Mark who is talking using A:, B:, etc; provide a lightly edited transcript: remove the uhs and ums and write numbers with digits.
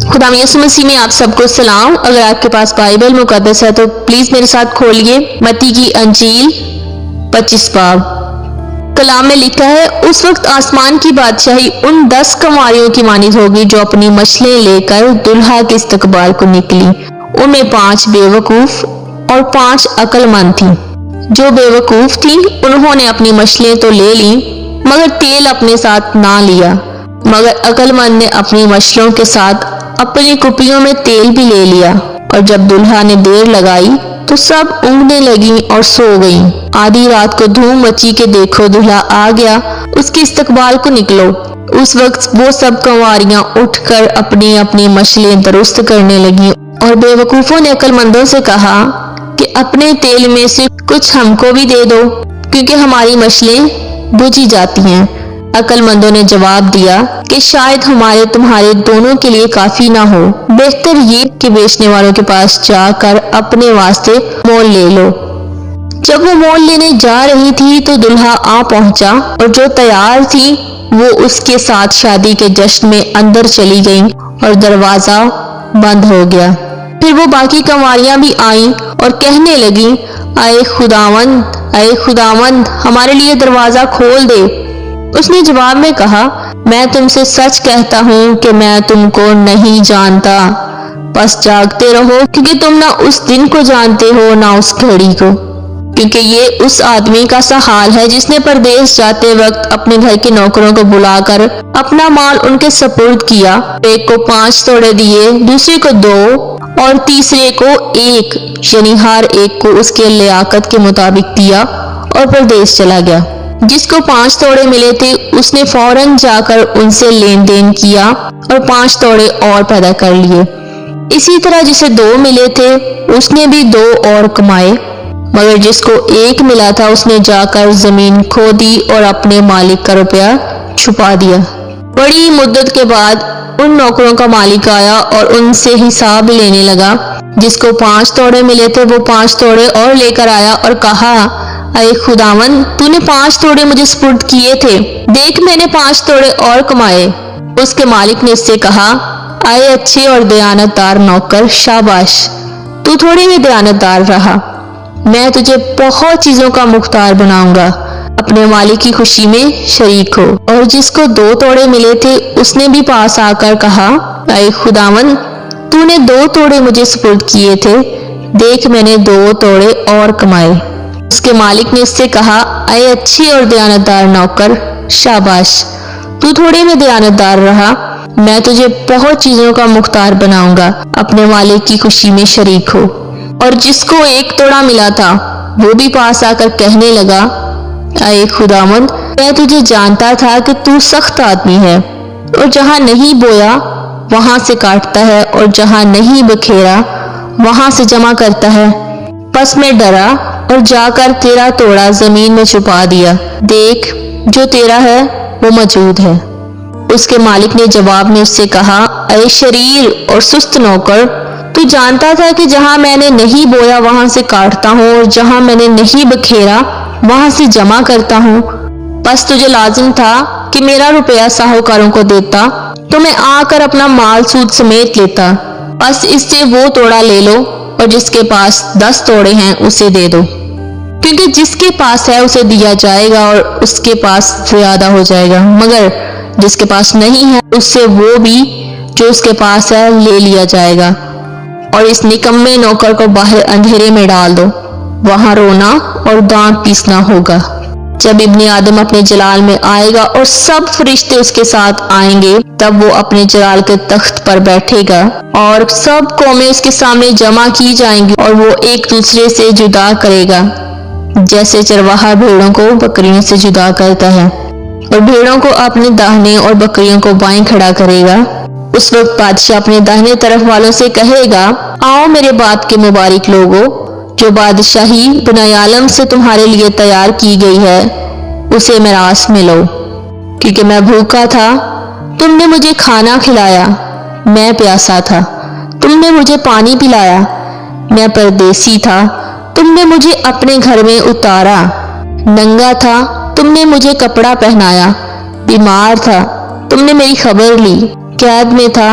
A: خدا یسوع مسیح میں آپ سب کو سلام۔ اگر آپ کے پاس بائبل مقدس ہے تو پلیز میرے ساتھ کھولیے متی کی انجیل 25 باب۔ کلام میں لکھا ہے، اس وقت آسمان کی بادشاہی ان 10 کنواریوں کی مانند ہوگی جو اپنی مچھلیں لے کر دلہا کے استقبال کو نکلی۔ ان میں 5 بے وقوف اور 5 عقل مند تھیں۔ جو بے وقوف تھیں انہوں نے اپنی مچھلیں تو لے لیں مگر تیل اپنے ساتھ نہ لیا، مگر عقل مند نے اپنی مچھلوں کے ساتھ اپنی کپیوں میں تیل بھی لے لیا۔ اور جب دلہا نے دیر لگائی تو سب اونگنے لگیں اور سو گئیں۔ آدھی رات کو دھوم مچی کہ دیکھو دلہا آ گیا، اس کے استقبال کو نکلو۔ اس وقت وہ سب کنواریاں اٹھ کر اپنی اپنی مچھلیں درست کرنے لگیں، اور بے وقوفوں نے عقل مندوں سے کہا کہ اپنے تیل میں سے کچھ ہم کو بھی دے دو، کیونکہ ہماری مچھلیں بجھی جاتی ہیں۔ عقل مندوں نے جواب دیا کہ شاید ہمارے تمہارے دونوں کے لیے کافی نہ ہو، بہتر یہ کہ بیچنے والوں کے پاس جا کر اپنے واسطے مول لے لو۔ جب وہ مول لینے جا رہی تھی تو دلہا آ پہنچا، اور جو تیار تھی وہ اس کے ساتھ شادی کے جشن میں اندر چلی گئیں، اور دروازہ بند ہو گیا۔ پھر وہ باقی کنواریاں بھی آئیں اور کہنے لگیں، اے خداوند ہمارے لیے دروازہ کھول دے۔ اس نے جواب میں کہا، میں تم سے سچ کہتا ہوں کہ میں تم کو نہیں جانتا۔ بس جاگتے رہو، کیونکہ تم نہ اس دن کو جانتے ہو نہ اس گھڑی کو۔ کیونکہ یہ اس آدمی کا سا حال ہے جس نے پردیس جاتے وقت اپنے گھر کے نوکروں کو بلا کر اپنا مال ان کے سپرد کیا۔ ایک کو 5 توڑے دیے، دوسرے کو 2 اور تیسرے کو 1، یعنی ہر ایک کو اس کے لیاقت کے مطابق دیا، اور پردیس چلا گیا۔ جس کو 5 توڑے ملے تھے اس نے فوراً جا کر ان سے لین دین کیا اور 5 توڑے اور پیدا کر لیے۔ اسی طرح جسے 2 ملے تھے اس نے بھی 2 اور کمائے، مگر جس کو 1 ملا تھا اس نے جا کر زمین کھودی اور اپنے مالک کا روپیہ چھپا دیا۔ بڑی مدت کے بعد ان نوکروں کا مالک آیا اور ان سے حساب لینے لگا۔ جس کو 5 توڑے ملے تھے وہ 5 توڑے اور لے کر آیا اور کہا، اے خداوند تو نے 5 توڑے مجھے سپرد کیے تھے، دیکھ میں نے 5 توڑے اور کمائے۔ اس کے مالک نے اس سے کہا، اے اچھے اور دیانتدار نوکر، شاباش، تو تھوڑے میں دیانتدار رہا، میں تجھے بہت چیزوں کا مختار بناؤں گا، اپنے مالک کی خوشی میں شریک ہو۔ اور جس کو 2 توڑے ملے تھے اس نے بھی پاس آ کر کہا، اے خداوند تو نے 2 توڑے مجھے سپرد کیے تھے، دیکھ میں نے 2 توڑے اور کمائے۔ اس کے مالک نے اس سے کہا، اے اچھی اور دیانتدار نوکر، شاباش، تو تھوڑے میں دیانتدار رہا، میں تجھے بہت چیزوں کا مختار بناؤں گا، اپنے مالک کی خوشی میں شریک ہو۔ اور جس کو 1 توڑا ملا تھا وہ بھی پاس آ کر کہنے لگا، اے خداوند میں تجھے جانتا تھا کہ تو سخت آدمی ہے، اور جہاں نہیں بویا وہاں سے کاٹتا ہے، اور جہاں نہیں بکھیرا وہاں سے جمع کرتا ہے۔ پس میں ڈرا اور جا کر تیرا توڑا زمین میں چھپا دیا، دیکھ جو تیرا ہے وہ موجود ہے۔ اس کے مالک نے جواب میں اس سے کہا، اے شریر اور سست نوکر، تو جانتا تھا کہ جہاں میں نے نہیں بویا وہاں سے کاٹتا ہوں، اور جہاں میں نے نہیں بکھیرا وہاں سے جمع کرتا ہوں۔ بس تجھے لازم تھا کہ میرا روپیہ ساہوکاروں کو دیتا تو میں آ کر اپنا مال سود سمیت لیتا۔ بس اس سے وہ توڑا لے لو، اور جس کے پاس 10 توڑے ہیں اسے دے دو، کیونکہ جس کے پاس ہے اسے دیا جائے گا اور اس کے پاس زیادہ ہو جائے گا، مگر جس کے پاس نہیں ہے اس سے وہ بھی جو اس کے پاس ہے لے لیا جائے گا۔ اور اس نکمے نوکر کو باہر اندھیرے میں ڈال دو، وہاں رونا اور دانت پیسنا ہوگا۔ جب ابن آدم اپنے جلال میں آئے گا اور سب فرشتے اس کے ساتھ آئیں گے، تب وہ اپنے جلال کے تخت پر بیٹھے گا، اور سب قومیں اس کے سامنے جمع کی جائیں گی، اور وہ ایک دوسرے سے جدا کرے گا، جیسے چرواہا بھیڑوں کو بکریوں سے جدا کرتا ہے، اور بھیڑوں کو اپنے داہنے اور بکریوں کو بائیں کھڑا کرے گا۔ اس وقت بادشاہ اپنے داہنے طرف والوں سے کہے گا، آؤ میرے باپ کے مبارک لوگو، جو بادشاہی بنائے عالم سے تمہارے لیے تیار کی گئی ہے، اسے میراث میں لو۔ کیونکہ میں بھوکا تھا، تم نے مجھے کھانا کھلایا، میں پیاسا تھا، تم نے مجھے پانی پلایا، میں پردیسی تھا، تم نے مجھے اپنے گھر میں اتارا، ننگا تھا، تم نے مجھے کپڑا پہنایا، بیمار تھا، تم نے میری خبر لی، قید میں تھا،